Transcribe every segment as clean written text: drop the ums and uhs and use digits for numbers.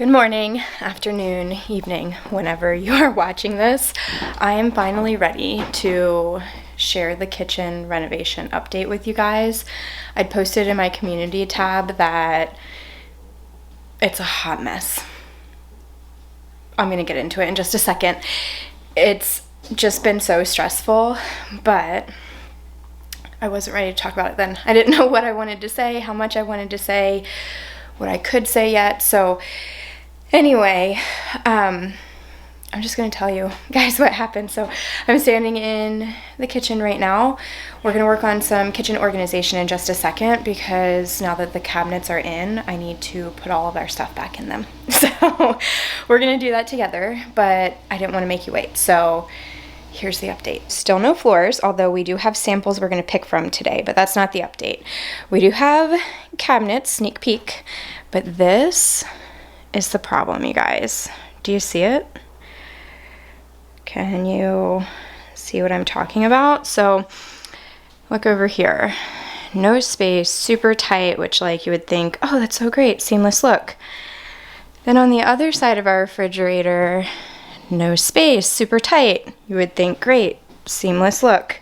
Good morning, afternoon, evening, whenever you are watching this. I am finally ready to share the kitchen renovation update with you guys. I'd posted in my community tab that it's a hot mess. I'm gonna get into it in just a second. It's just been so stressful, but I wasn't ready to talk about it then. I didn't know what I wanted to say, how much I wanted to say, what I could say yet. So anyway, I'm just going to tell you guys what happened. So I'm standing in the kitchen right now. We're going to work on some kitchen organization in just a second because now that the cabinets are in, I need to put all of our stuff back in them. So we're going to do that together, but I didn't want to make you wait. So here's the update. Still no floors, although we do have samples we're going to pick from today, but that's not the update. We do have cabinets, sneak peek, but this is the problem, you guys. Do you see it? Can you see what I'm talking about? So look over here. No space, super tight, which like you would think, oh, that's so great, seamless look. Then on the other side of our refrigerator, no space, super tight. You would think, great, seamless look.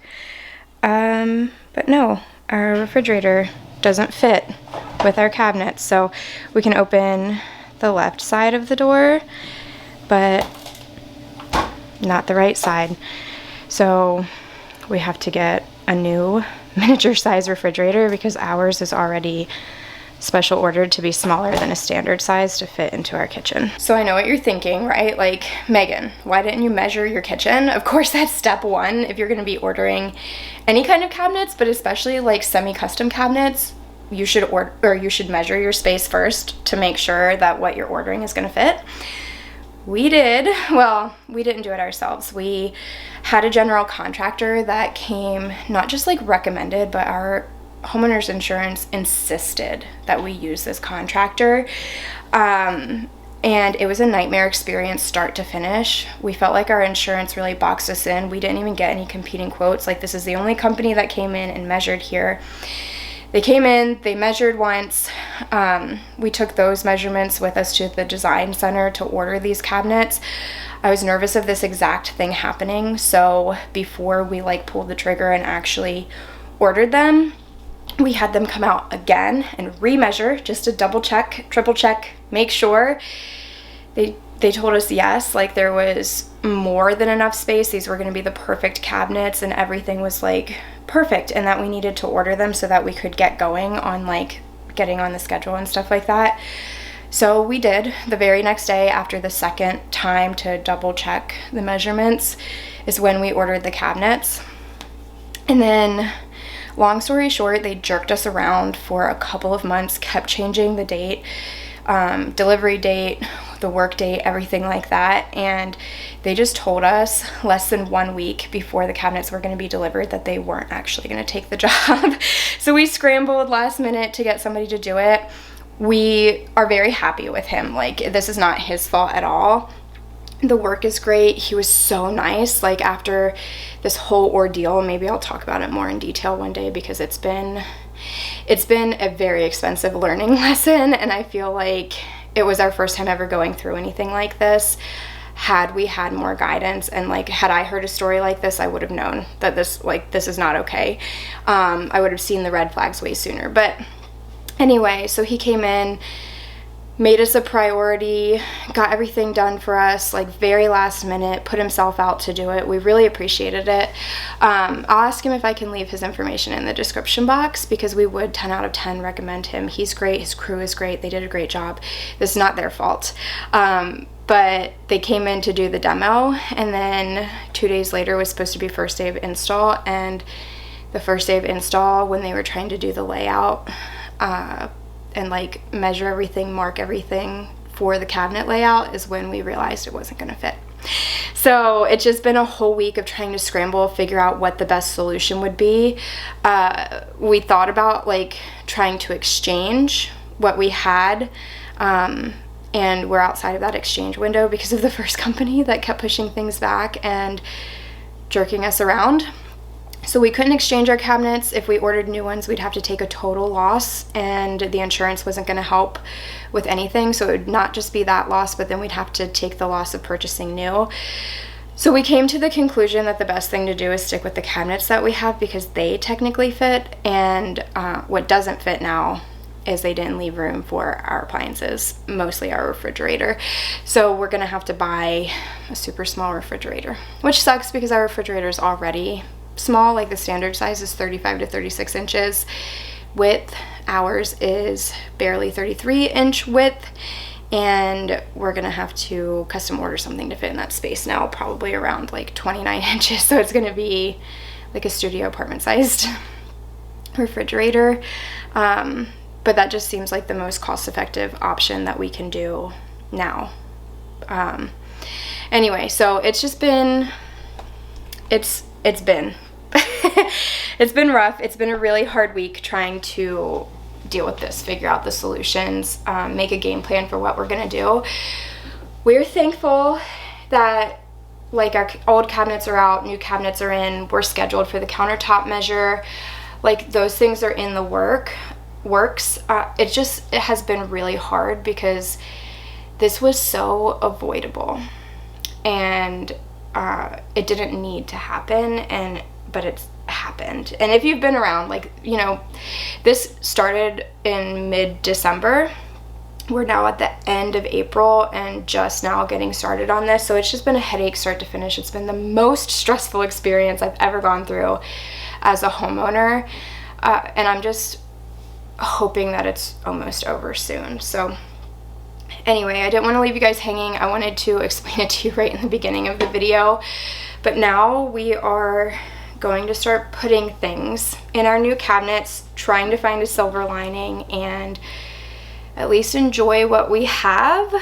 But no, our refrigerator doesn't fit with our cabinets. So we can open the left side of the door, but not the right side. So we have to get a new miniature size refrigerator because ours is already special ordered to be smaller than a standard size to fit into our kitchen. So I know what you're thinking, right? Like, Megan, why didn't you measure your kitchen? Of course, that's step one if you're gonna be ordering any kind of cabinets, but especially like semi-custom cabinets. You should order, or you should measure your space first to make sure that what you're ordering is gonna fit. We did, well, we didn't do it ourselves. We had a general contractor that came, not just like recommended, but our homeowner's insurance insisted that we use this contractor. And it was a nightmare experience start to finish. We felt like our insurance really boxed us in. We didn't even get any competing quotes. Like, this is the only company that came in and measured here. They came in, they measured once. We took those measurements with us to the design center to order these cabinets. I was nervous of this exact thing happening. So before we like pulled the trigger and actually ordered them, we had them come out again and remeasure just to double check, triple check, make sure. They told us yes, like there was more than enough space. These were going to be the perfect cabinets and everything was like perfect, and that we needed to order them so that we could get going on like getting on the schedule and stuff like that. So we did. The very next day after the second time to double check the measurements is when we ordered the cabinets. And then long story short, they jerked us around for a couple of months, kept changing the date, delivery date, the work date, everything like that. And they just told us less than 1 week before the cabinets were going to be delivered that they weren't actually going to take the job. So we scrambled last minute to get somebody to do it. We are very happy with him. Like, this is not his fault at all. The work is great. He was so nice. Like, after this whole ordeal, maybe I'll talk about it more in detail one day because it's been a very expensive learning lesson, and I feel like it was our first time ever going through anything like this. Had we had more guidance and like had I heard a story like this, I would have known that this is not okay. I would have seen the red flags way sooner. But anyway, so he came in, made us a priority, got everything done for us, like very last minute, put himself out to do it. We really appreciated it. I'll ask him if I can leave his information in the description box because we would 10 out of 10 recommend him. He's great, his crew is great, they did a great job. This is not their fault. But they came in to do the demo, and then 2 days later was supposed to be first day of install, and the first day of install when they were trying to do the layout, and like measure everything, mark everything for the cabinet layout is when we realized it wasn't going to fit. So it's just been a whole week of trying to scramble, figure out what the best solution would be. We thought about like trying to exchange what we had, and we're outside of that exchange window because of the first company that kept pushing things back and jerking us around. So we couldn't exchange our cabinets. If we ordered new ones, we'd have to take a total loss, and the insurance wasn't going to help with anything. So it would not just be that loss, but then we'd have to take the loss of purchasing new. So we came to the conclusion that the best thing to do is stick with the cabinets that we have because they technically fit, and what doesn't fit now is they didn't leave room for our appliances, mostly our refrigerator. So we're gonna have to buy a super small refrigerator, which sucks because our refrigerator is already small. Like the standard size is 35 to 36 inches width. Ours is barely 33-inch width, and we're gonna have to custom order something to fit in that space now, probably around like 29 inches. So it's gonna be like a studio apartment sized refrigerator. But that just seems like the most cost-effective option that we can do now. Anyway, so it's just been, it's been it's been rough. It's been a really hard week trying to deal with this, figure out the solutions, make a game plan for what we're gonna do. We're thankful that like our old cabinets are out, new cabinets are in, we're scheduled for the countertop measure. Like those things are in the works. It has been really hard because this was so avoidable, and it didn't need to happen, but it's happened. And if you've been around, like, you know, this started in mid-December. We're now at the end of April and just now getting started on this. So it's just been a headache start to finish. It's been the most stressful experience I've ever gone through as a homeowner. And I'm just hoping that it's almost over soon. So anyway, I didn't want to leave you guys hanging. I wanted to explain it to you right in the beginning of the video. But now we are going to start putting things in our new cabinets, trying to find a silver lining and at least enjoy what we have,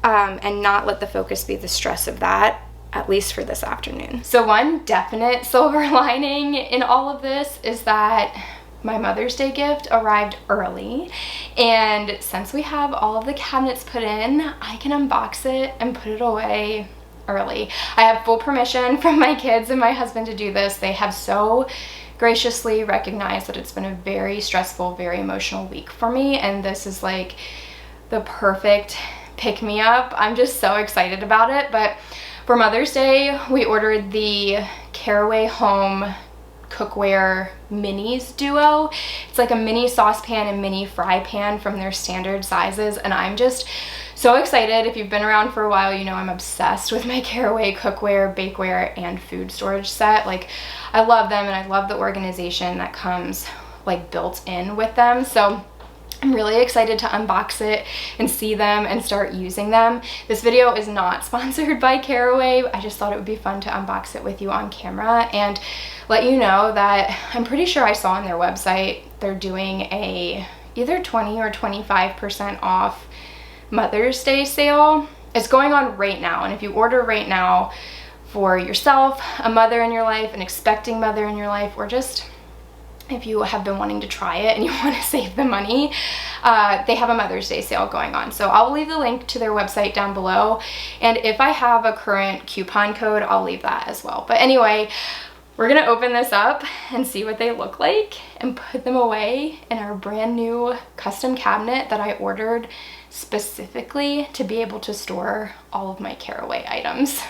and not let the focus be the stress of that, at least for this afternoon. So one definite silver lining in all of this is that my Mother's Day gift arrived early, and since we have all of the cabinets put in, I can unbox it and put it away early. I have full permission from my kids and my husband to do this. They have so graciously recognized that it's been a very stressful, very emotional week for me, and this is like the perfect pick-me-up. I'm just so excited about it. But for Mother's Day, we ordered the Caraway Home cookware minis duo. It's like a mini saucepan and mini fry pan from their standard sizes, and I'm just so excited. If you've been around for a while, you know I'm obsessed with my Caraway cookware, bakeware, and food storage set. Like, I love them, and I love the organization that comes like built in with them. So I'm really excited to unbox it and see them and start using them. This video is not sponsored by Caraway. I just thought it would be fun to unbox it with you on camera and let you know that I'm pretty sure I saw on their website they're doing a either 20 or 25% off Mother's Day sale. It's going on right now, and if you order right now for yourself, a mother in your life, an expecting mother in your life, or just if you have been wanting to try it and you want to save the money, they have a Mother's Day sale going on. So I'll leave the link to their website down below, and if I have a current coupon code, I'll leave that as well. But anyway, we're gonna open this up and see what they look like and put them away in our brand new custom cabinet that I ordered specifically to be able to store all of my Caraway items.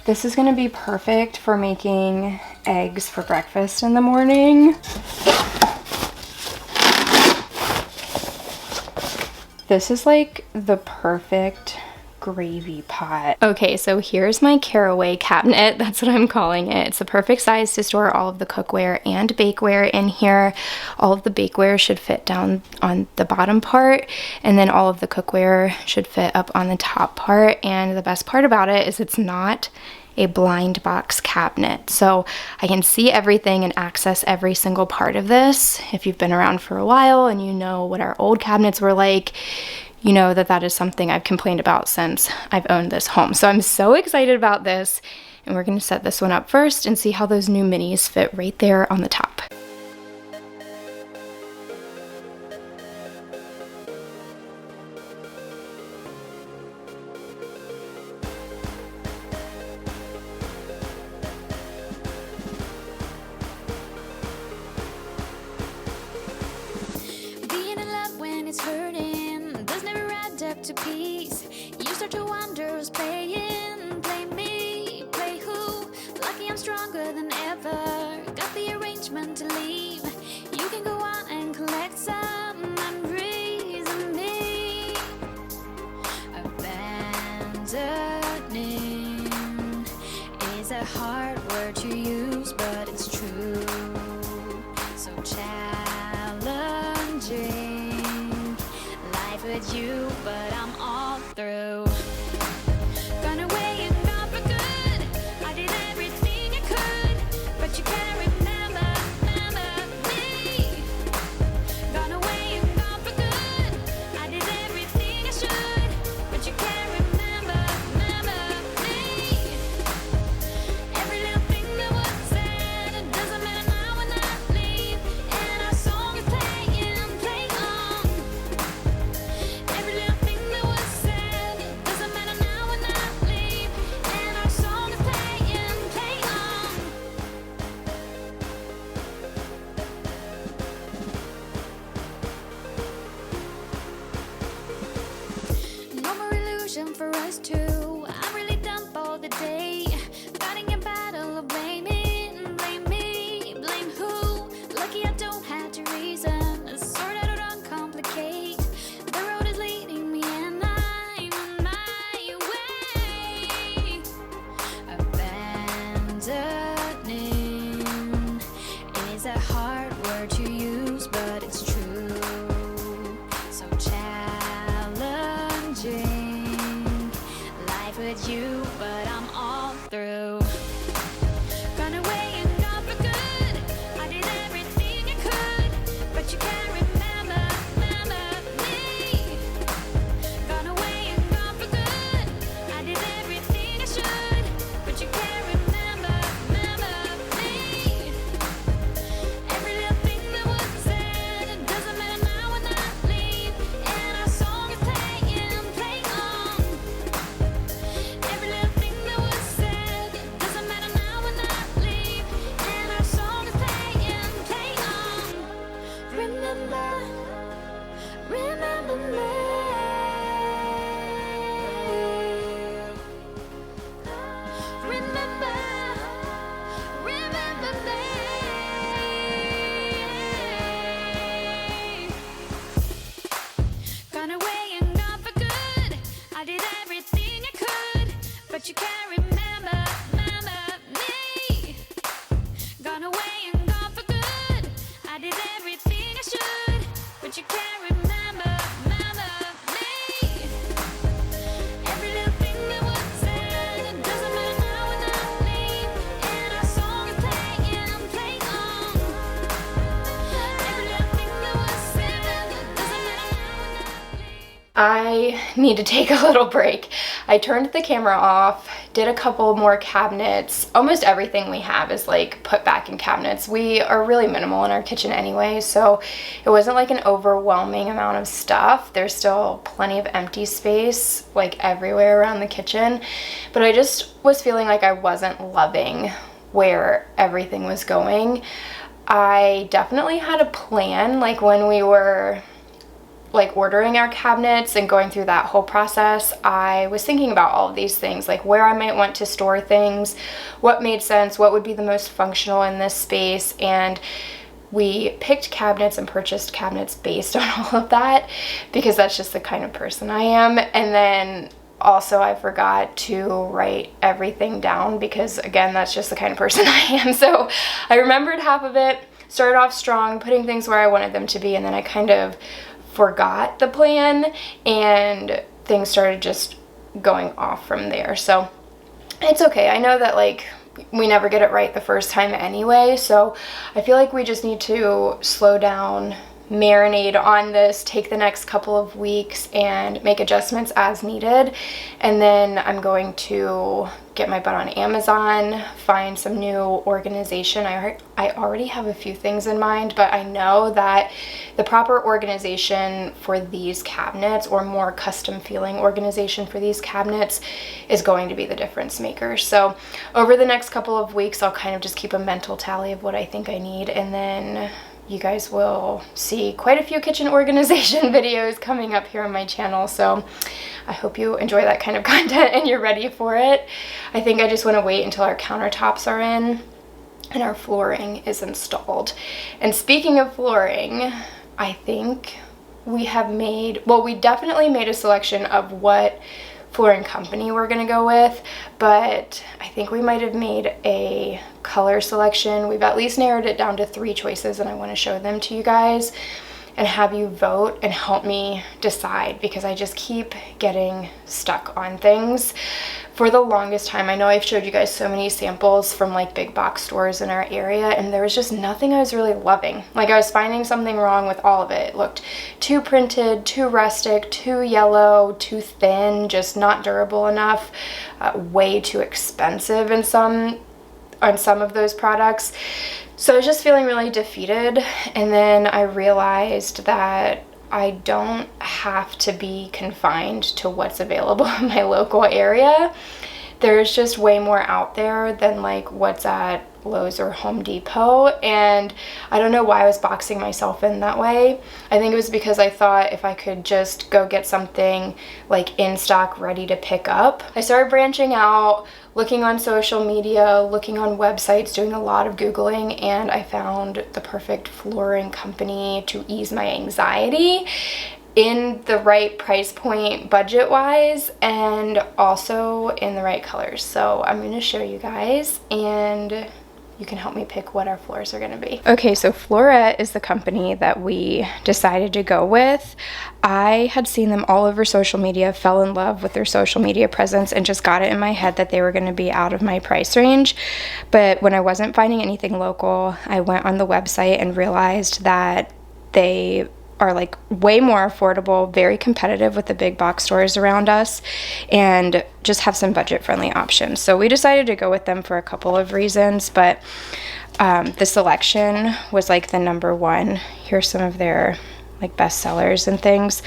This is gonna be perfect for making eggs for breakfast in the morning. This is like the perfect gravy pot. Okay, so here's my Caraway cabinet. That's what I'm calling it. It's the perfect size to store all of the cookware and bakeware in here. All of the bakeware should fit down on the bottom part, and then all of the cookware should fit up on the top part. And the best part about it is it's not a blind box cabinet, so I can see everything and access every single part of this. If you've been around for a while and you know what our old cabinets were like, you know that that is something I've complained about since I've owned this home. So I'm so excited about this, and we're going to set this one up first and see how those new minis fit right there on the top. a hard word to use, but it's true. So challenging. Life with you, but I'm all through. Gone away and gone for good. I did everything I could, but you can't remember me. Gone away and gone for good. I did everything I should, but you can't remember me. Every little thing that was said, it doesn't matter now when I leave, and our song is playing, play on. Every little thing that was said, it doesn't matter now when I leave, and our song is playing, play on. No more illusion for us two. I'm really done for the day. Fighting a battle of blaming, blame me, blame who? Lucky I don't have to reason, sort out or uncomplicate. The road is leading me and I'm on my way. Abandoning is a hard word to use, but it's true. So challenging. Life with you, but I'm all through. Gone away and gone for good. I did everything I could, but you can't remember me. Gone away and gone for good. I did everything I should, but you can't remember me. Every little thing that was said, it doesn't matter now when I leave, and our song is playing, play on. Every little thing that was said, it doesn't matter now when I leave, and our song is playing, play on. Remember me. Remember me. Gone away and gone for good. I did everything I could, but you can't remember me. Gone away and gone for good. I did everything I should, but you can't remember me. Every little thing that was said, it doesn't matter now when I leave, and our song is playing, play on. Every little thing that was said, it doesn't matter now when I leave. I need to take a little break. I turned the camera off, did a couple more cabinets. Almost everything we have is like put back in cabinets. We are really minimal in our kitchen anyway, so it wasn't like an overwhelming amount of stuff. There's still plenty of empty space like everywhere around the kitchen, but I just was feeling like I wasn't loving where everything was going. I definitely had a plan, like when we were like ordering our cabinets and going through that whole process, I was thinking about all of these things, like where I might want to store things, what made sense, what would be the most functional in this space, and we picked cabinets and purchased cabinets based on all of that because that's just the kind of person I am. And then also I forgot to write everything down because again, that's just the kind of person I am. So I remembered half of it, started off strong, putting things where I wanted them to be, and then I kind of forgot the plan and things started just going off from there. So it's okay. I know that like we never get it right the first time anyway, so I feel like we just need to slow down, marinate on this, take the next couple of weeks and make adjustments as needed. And then I'm going to get my butt on Amazon, find some new organization. I already have a few things in mind, but I know that the proper organization for these cabinets, or more custom feeling organization for these cabinets, is going to be the difference maker. So over the next couple of weeks, I'll kind of just keep a mental tally of what I think I need, and then you guys will see quite a few kitchen organization videos coming up here on my channel. So I hope you enjoy that kind of content and you're ready for it. I think I just want to wait until our countertops are in and our flooring is installed. And speaking of flooring, I think we have made, well, we definitely made a selection of what flooring company we're gonna go with, but I think we might have made a color selection. We've at least narrowed it down to 3 choices, and I want to show them to you guys and have you vote and help me decide, because I just keep getting stuck on things. For the longest time, I know I've showed you guys so many samples from like big box stores in our area, and there was just nothing I was really loving. Like, I was finding something wrong with all of it. It looked too printed, too rustic, too yellow, too thin, just not durable enough, way too expensive on some of those products. So I was just feeling really defeated, and then I realized that I don't have to be confined to what's available in my local area. There's just way more out there than like what's at Lowe's or Home Depot, and I don't know why I was boxing myself in that way. I think it was because I thought if I could just go get something like in stock ready to pick up. I started branching out, looking on social media, looking on websites, doing a lot of Googling, and I found the perfect flooring company to ease my anxiety in the right price point budget-wise, and also in the right colors. So I'm going to show you guys, and you can help me pick what our floors are going to be. Okay, so Flooret is the company that we decided to go with. I had seen them all over social media, fell in love with their social media presence, and just got it in my head that they were going to be out of my price range. But when I wasn't finding anything local, I went on the website and realized that they are like way more affordable, very competitive with the big box stores around us, and just have some budget friendly options. So we decided to go with them for a couple of reasons, but the selection was like the number one. Here's some of their like best sellers and things.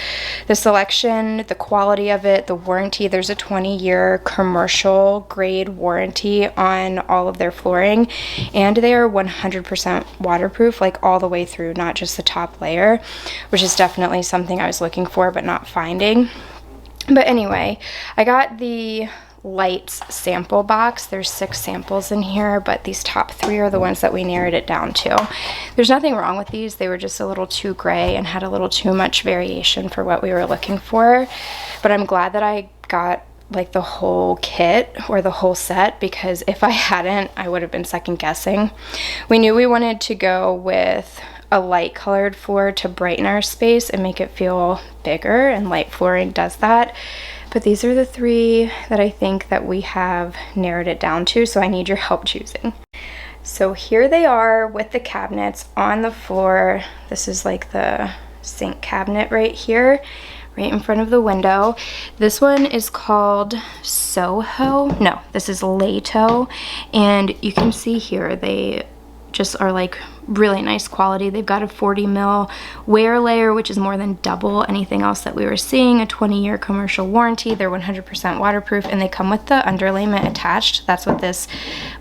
The selection, the quality of it, the warranty. There's a 20-year commercial grade warranty on all of their flooring, and they are 100% waterproof, like all the way through, not just the top layer, which is definitely something I was looking for but not finding. But anyway, I got the lights sample box. There's 6 samples in here, but these top 3 are the ones that we narrowed it down to. There's nothing wrong with these. They were just a little too gray and had a little too much variation for what we were looking for. But I'm glad that I got like the whole kit or the whole set, because if I hadn't, I would have been second guessing. We knew we wanted to go with a light colored floor to brighten our space and make it feel bigger, and light flooring does that. But these are the 3 that I think that we have narrowed it down to, so I need your help choosing. So here they are with the cabinets on the floor. This is like the sink cabinet right here, right in front of the window. This one is called Soho. No, this is Lato, and you can see here they just are like really nice quality. They've got a 40 mil wear layer, which is more than double anything else that we were seeing, a 20-year commercial warranty. They're 100% waterproof, and they come with the underlayment attached. That's what this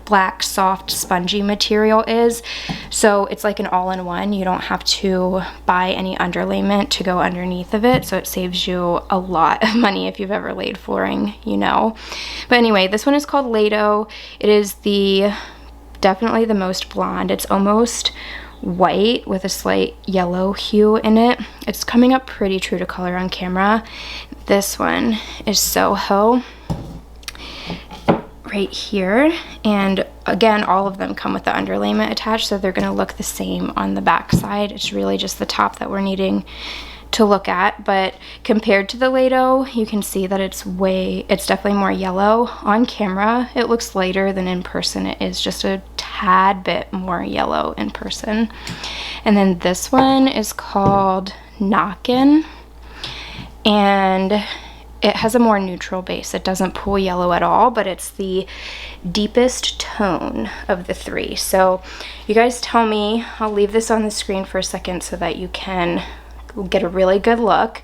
black soft spongy material is. So it's like an all-in-one. You don't have to buy any underlayment to go underneath of it, so it saves you a lot of money. If you've ever laid flooring, you know. But anyway, this one is called Lato. It is definitely the most blonde. It's almost white with a slight yellow hue in it. It's coming up pretty true to color on camera. This one is Soho right here, and again, all of them come with the underlayment attached, so they're going to look the same on the back side. It's really just the top that we're needing to look at. But compared to the Lato, you can see that it's definitely more yellow. On camera it looks lighter than in person. It is just a tad bit more yellow in person. And then this one is called Nakan, and it has a more neutral base. It doesn't pull yellow at all, but it's the deepest tone of the 3. So you guys tell me. I'll leave this on the screen for a second so that you can get a really good look.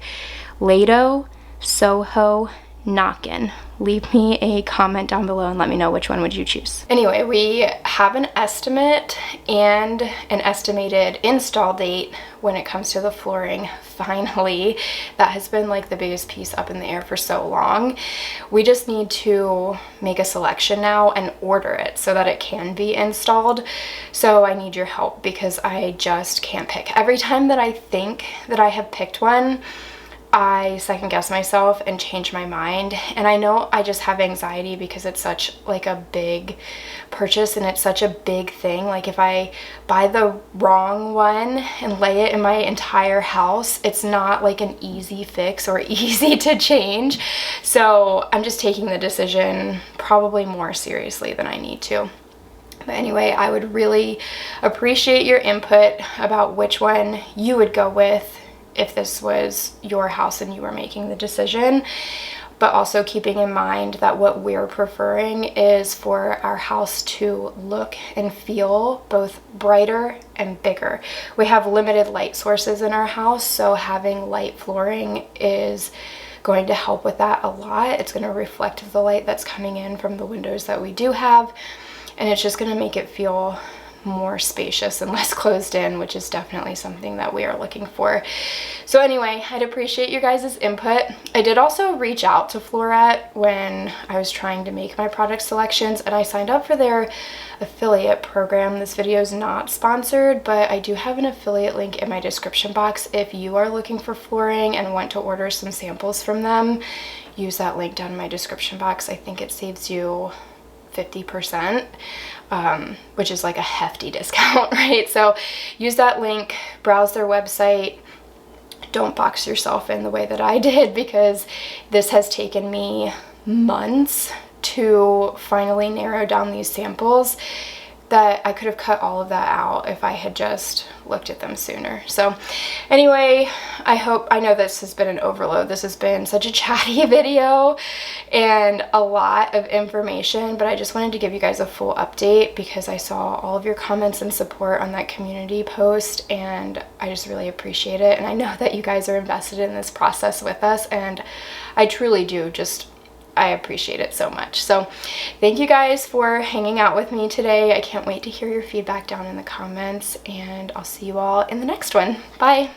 Lato, Soho, Nakan. Leave me a comment down below and let me know which one would you choose. Anyway, we have an estimate and an estimated install date when it comes to the flooring. Finally, that has been like the biggest piece up in the air for so long. We just need to make a selection now and order it so that it can be installed. So I need your help, because I just can't pick. Every time that I think that I have picked one, I second guess myself and change my mind. And I know I just have anxiety because it's such like a big purchase and it's such a big thing. Like if I buy the wrong one and lay it in my entire house, it's not like an easy fix or easy to change. So I'm just taking the decision probably more seriously than I need to. But anyway, I would really appreciate your input about which one you would go with if this was your house and you were making the decision, but also keeping in mind that what we're preferring is for our house to look and feel both brighter and bigger. We have limited light sources in our house, so having light flooring is going to help with that a lot. It's going to reflect the light that's coming in from the windows that we do have, and it's just going to make it feel more spacious and less closed in, which is definitely something that we are looking for. So anyway, I'd appreciate your guys' input. I did also reach out to Flooret when I was trying to make my product selections, and I signed up for their affiliate program. This video is not sponsored, but I do have an affiliate link in my description box. If you are looking for flooring and want to order some samples from them, use that link down in my description box. I think it saves you 50%, which is like a hefty discount, right? So use that link, browse their website. Don't box yourself in the way that I did, because this has taken me months to finally narrow down these samples that I could have cut all of that out if I had just looked at them sooner. So anyway, I know this has been an overload. This has been such a chatty video and a lot of information, but I just wanted to give you guys a full update because I saw all of your comments and support on that community post, and I just really appreciate it. And I know that you guys are invested in this process with us, and I truly do I appreciate it so much. So thank you guys for hanging out with me today. I can't wait to hear your feedback down in the comments, and I'll see you all in the next one. Bye.